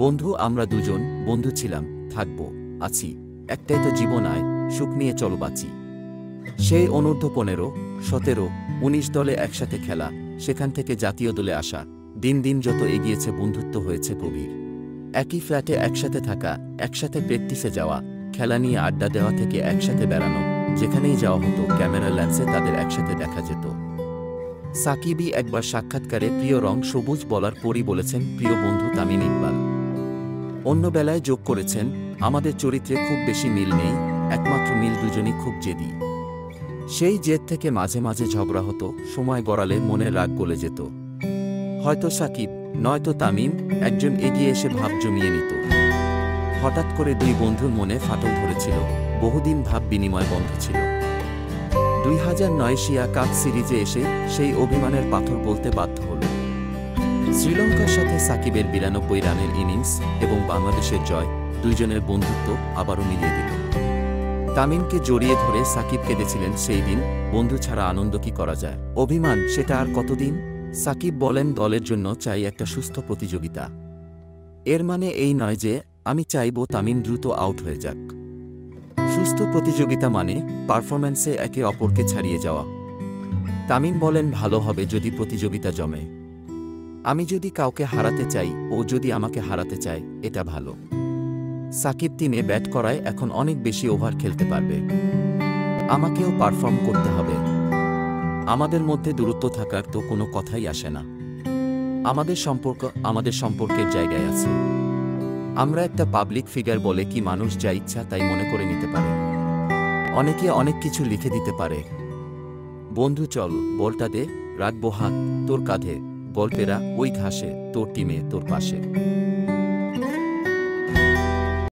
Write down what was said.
বন্ধু, আমরা দুজন বন্ধু ছিলাম, থাকবো, আছি। একটাই তো জীবন, আয় সুখ নিয়ে চলো বাঁচি। সেই অনূর্ধ্ব 15, 17, 19 দলে একসাথে খেলা, সেখান থেকে জাতীয় দলে আসা, দিন দিন যত এগিয়েছে বন্ধুত্ব হয়েছে গভীর। একই ফ্ল্যাটে একসাথে থাকা, একসাথে প্র্যাকটিসে যাওয়া, খেলা নিয়ে আড্ডা দেওয়া থেকে একসাথে বেড়ানো, যেখানেই যাওয়া হতো ক্যামেরা লেন্সে তাদের একসাথে দেখা যেত। সাকিবই একবার সাক্ষাৎকারে প্রিয় রং সবুজ বলার পরই বলেছেন প্রিয় বন্ধু তামিম ইকবাল। অন্য বেলায় যোগ করেছেন, আমাদের চরিত্রে খুব বেশি মিল নেই, একমাত্র মিল দুজনই খুব জেদি। সেই জেদ থেকে মাঝে মাঝে ঝগড়া হতো, সময় গড়ালে মনের রাগ গলে যেত। হয়তো সাকিব, নয়তো তামিম, একজন এগিয়ে এসে ভাব জমিয়ে নিত। হঠাৎ করে দুই বন্ধুর মনে ফাটল ধরেছিল, বহুদিন ভাব বিনিময় বন্ধ ছিল। 2009 এশিয়া কাপ সিরিজে এসে সেই অভিমানের পাথর বলতে বাধ্য হল। শ্রীলঙ্কার সাথে সাকিবের 92 রানের ইনিংস এবং বাংলাদেশের জয় দুইজনের বন্ধুত্ব আবারও মিলিয়ে দিল। তামিমকে জড়িয়ে ধরে সাকিব কেঁদেছিলেন সেই দিন, বন্ধু ছাড়া আনন্দ কি করা যায়, অভিমান সেটা আর কতদিন। সাকিব বলেন, দলের জন্য চাই একটা সুস্থ প্রতিযোগিতা। এর মানে এই নয় যে আমি চাইব তামিম দ্রুত আউট হয়ে যাক। সুস্থ প্রতিযোগিতা মানে পারফরম্যান্সে একে অপরকে ছাড়িয়ে যাওয়া। তামিম বলেন, ভালো হবে যদি প্রতিযোগিতা জমে। আমি যদি কাউকে হারাতে চাই, ও যদি আমাকে হারাতে চায়, এটা ভালো। সাকিব তিনে ব্যাট করায় এখন অনেক বেশি ওভার খেলতে পারবে, আমাকেও পারফর্ম করতে হবে। আমাদের মধ্যে দূরত্ব থাকার তো কোনো কথাই আসে না। আমাদের সম্পর্ক আমাদের সম্পর্কের জায়গায় আছে। আমরা একটা পাবলিক ফিগার বলে কি মানুষ যা ইচ্ছা তাই মনে করে নিতে পারে। অনেকে অনেক কিছু লিখে দিতে পারে। বন্ধু চল, বলটা দে, রাখবো হাত তোর কাঁধে, গল্পেরা ওই ঘাসে, তোর টিমে তোর পাশে।